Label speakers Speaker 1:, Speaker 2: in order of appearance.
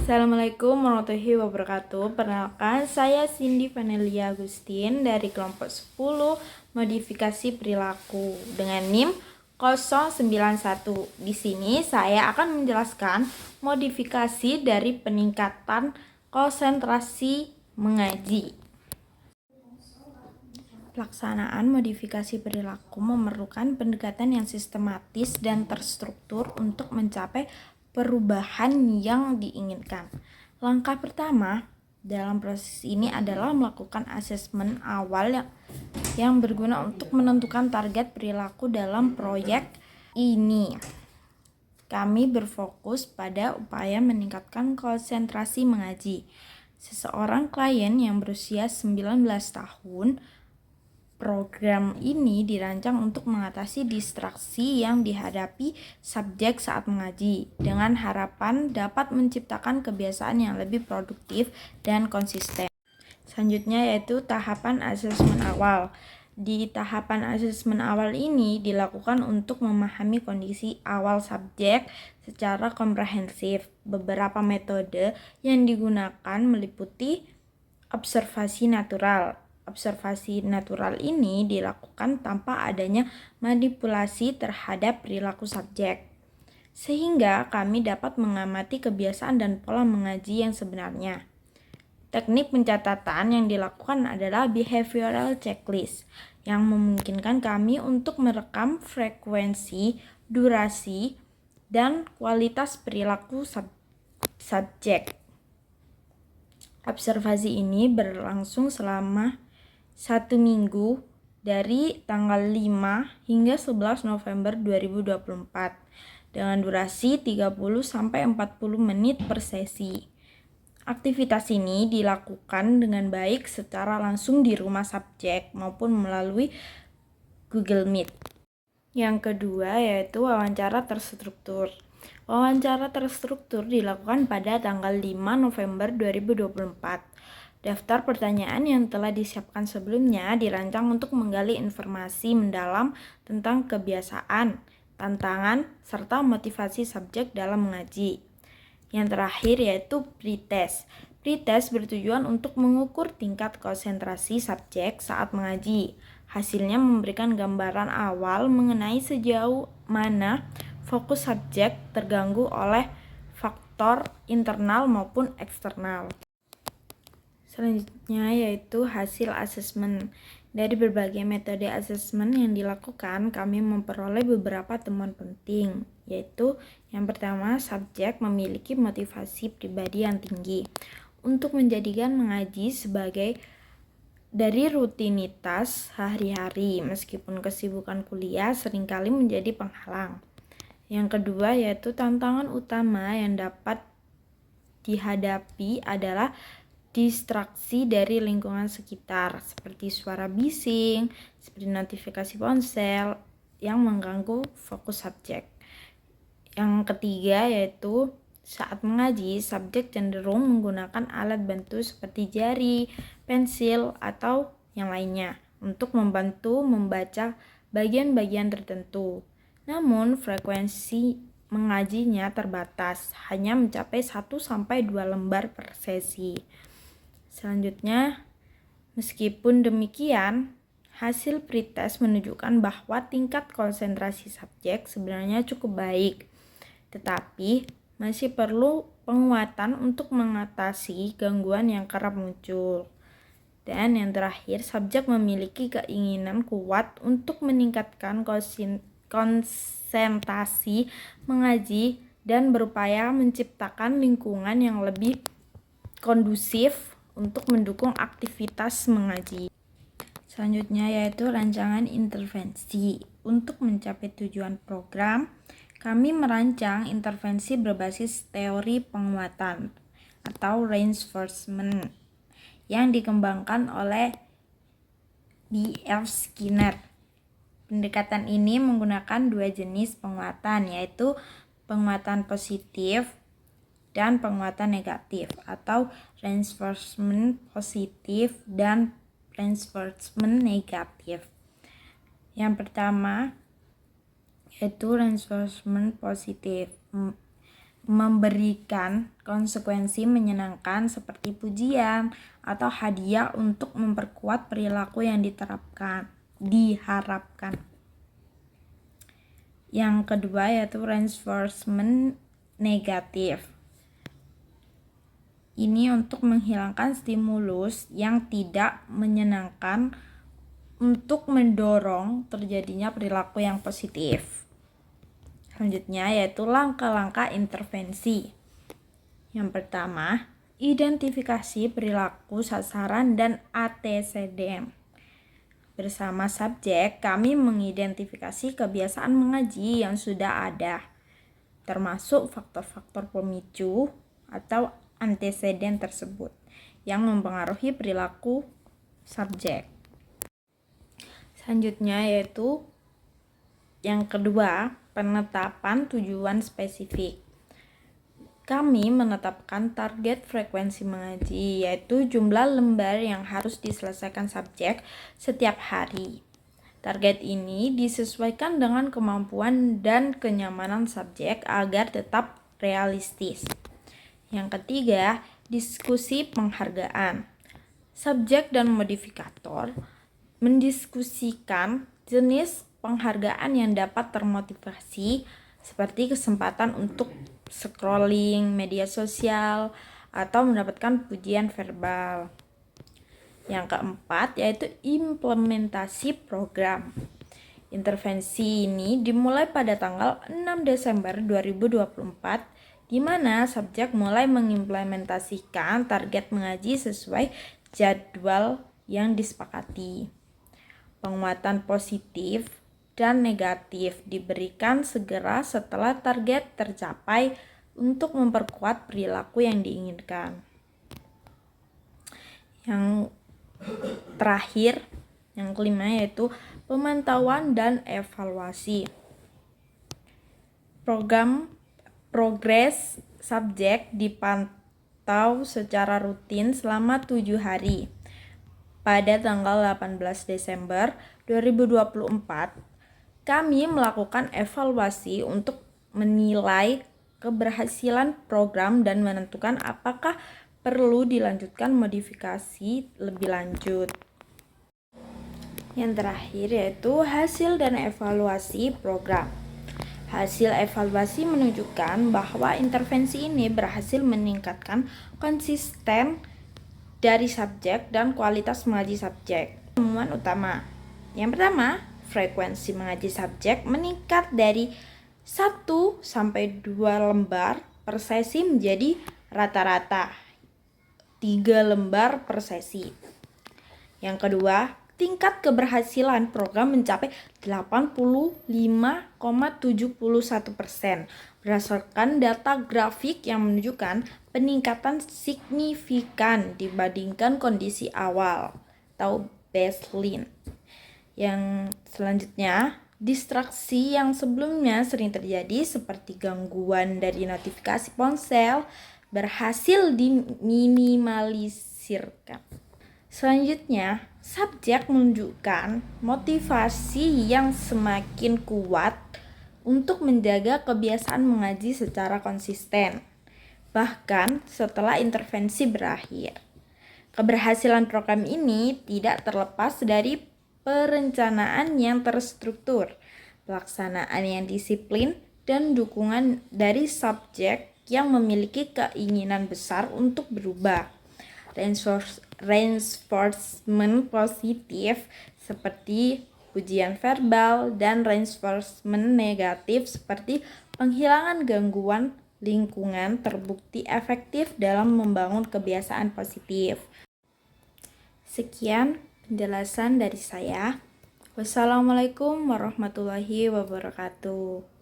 Speaker 1: Assalamualaikum warahmatullahi wabarakatuh. Perkenalkan, saya Cindy Vanelia Agustin dari kelompok 10 modifikasi perilaku dengan NIM 091. Di sini saya akan menjelaskan modifikasi dari peningkatan konsentrasi mengaji. Pelaksanaan modifikasi perilaku memerlukan pendekatan yang sistematis dan terstruktur untuk mencapai perubahan yang diinginkan. Langkah pertama dalam proses ini adalah melakukan asesmen awal yang berguna untuk menentukan target perilaku dalam proyek ini. Kami berfokus pada upaya meningkatkan konsentrasi mengaji. Seseorang klien yang berusia 19 tahun. Program ini dirancang untuk mengatasi distraksi yang dihadapi subjek saat mengaji, dengan harapan dapat menciptakan kebiasaan yang lebih produktif dan konsisten. Selanjutnya yaitu tahapan asesmen awal. Di tahapan asesmen awal ini dilakukan untuk memahami kondisi awal subjek secara komprehensif. Beberapa metode yang digunakan meliputi observasi natural. Observasi natural ini dilakukan tanpa adanya manipulasi terhadap perilaku subjek, sehingga kami dapat mengamati kebiasaan dan pola mengaji yang sebenarnya. Teknik pencatatan yang dilakukan adalah behavioral checklist, yang memungkinkan kami untuk merekam frekuensi, durasi, dan kualitas perilaku subjek. Observasi ini berlangsung selama 1 minggu dari tanggal 5 hingga 11 November 2024 dengan durasi 30-40 menit per sesi. Aktivitas ini dilakukan dengan baik secara langsung di rumah subjek maupun melalui Google Meet. Yang kedua yaitu wawancara terstruktur. Wawancara terstruktur dilakukan pada tanggal 5 November 2024. Daftar pertanyaan yang telah disiapkan sebelumnya dirancang untuk menggali informasi mendalam tentang kebiasaan, tantangan, serta motivasi subjek dalam mengaji. Yang terakhir yaitu pretest. Pretest bertujuan untuk mengukur tingkat konsentrasi subjek saat mengaji. Hasilnya memberikan gambaran awal mengenai sejauh mana fokus subjek terganggu oleh faktor internal maupun eksternal. Selanjutnya yaitu hasil asesmen. Dari berbagai metode asesmen yang dilakukan, kami memperoleh beberapa temuan penting, yaitu yang pertama, subjek memiliki motivasi pribadi yang tinggi untuk menjadikan mengaji sebagai dari rutinitas hari-hari, meskipun kesibukan kuliah seringkali menjadi penghalang. Yang kedua yaitu tantangan utama yang dapat dihadapi adalah distraksi dari lingkungan sekitar, seperti suara bising, seperti notifikasi ponsel yang mengganggu fokus subjek. Yang ketiga yaitu saat mengaji, subjek cenderung menggunakan alat bantu seperti jari, pensil, atau yang lainnya untuk membantu membaca bagian-bagian tertentu. Namun, frekuensi mengajinya terbatas, hanya mencapai 1-2 lembar per sesi. Selanjutnya, meskipun demikian, hasil pretest menunjukkan bahwa tingkat konsentrasi subjek sebenarnya cukup baik, tetapi masih perlu penguatan untuk mengatasi gangguan yang kerap muncul. Dan yang terakhir, subjek memiliki keinginan kuat untuk meningkatkan konsentrasi mengaji dan berupaya menciptakan lingkungan yang lebih kondusif untuk mendukung aktivitas mengaji. Selanjutnya yaitu rancangan intervensi. Untuk mencapai tujuan program, kami merancang intervensi berbasis teori penguatan atau reinforcement yang dikembangkan oleh B.F. Skinner. Pendekatan ini menggunakan 2 jenis penguatan, yaitu penguatan positif dan penguatan negatif, atau reinforcement positif dan reinforcement negatif. Yang pertama yaitu reinforcement positif. memberikan konsekuensi menyenangkan seperti pujian atau hadiah untuk memperkuat perilaku yang diharapkan. Yang kedua yaitu reinforcement negatif. Ini untuk menghilangkan stimulus yang tidak menyenangkan untuk mendorong terjadinya perilaku yang positif. Selanjutnya yaitu langkah-langkah intervensi. Yang pertama, identifikasi perilaku sasaran dan antecedent. Bersama subjek, kami mengidentifikasi kebiasaan mengaji yang sudah ada, termasuk faktor-faktor pemicu atau antecedent tersebut yang mempengaruhi perilaku subjek. Selanjutnya yaitu yang kedua, penetapan tujuan spesifik. Kami menetapkan target frekuensi mengaji, yaitu jumlah lembar yang harus diselesaikan subjek setiap hari. Target ini disesuaikan dengan kemampuan dan kenyamanan subjek agar tetap realistis. Yang ketiga, diskusi penghargaan. Subjek dan modifikator mendiskusikan jenis penghargaan yang dapat termotivasi seperti kesempatan untuk scrolling media sosial atau mendapatkan pujian verbal. Yang keempat yaitu implementasi program. Intervensi ini dimulai pada tanggal 6 Desember 2024 di mana subjek mulai mengimplementasikan target mengaji sesuai jadwal yang disepakati. Penguatan positif dan negatif diberikan segera setelah target tercapai untuk memperkuat perilaku yang diinginkan. Yang terakhir, yang kelima yaitu pemantauan dan evaluasi. Progres subjek dipantau secara rutin selama 7 hari. Pada tanggal 18 Desember 2024, kami melakukan evaluasi untuk menilai keberhasilan program dan menentukan apakah perlu dilanjutkan modifikasi lebih lanjut. Yang terakhir yaitu hasil dan evaluasi program. Hasil evaluasi menunjukkan bahwa intervensi ini berhasil meningkatkan konsisten dari subjek dan kualitas mengaji subjek. Temuan utama. Yang pertama, frekuensi mengaji subjek meningkat dari 1 sampai 2 lembar per sesi menjadi rata-rata 3 lembar per sesi. Yang kedua, tingkat keberhasilan program mencapai 85,71% berdasarkan data grafik yang menunjukkan peningkatan signifikan dibandingkan kondisi awal atau baseline. Yang selanjutnya, distraksi yang sebelumnya sering terjadi seperti gangguan dari notifikasi ponsel berhasil diminimalisirkan. Selanjutnya, subjek menunjukkan motivasi yang semakin kuat untuk menjaga kebiasaan mengaji secara konsisten, bahkan setelah intervensi berakhir. Keberhasilan program ini tidak terlepas dari perencanaan yang terstruktur, pelaksanaan yang disiplin, dan dukungan dari subjek yang memiliki keinginan besar untuk berubah. Reinforcement positif seperti pujian verbal dan reinforcement negatif seperti penghilangan gangguan lingkungan terbukti efektif dalam membangun kebiasaan positif. Sekian penjelasan dari saya. Wassalamualaikum warahmatullahi wabarakatuh.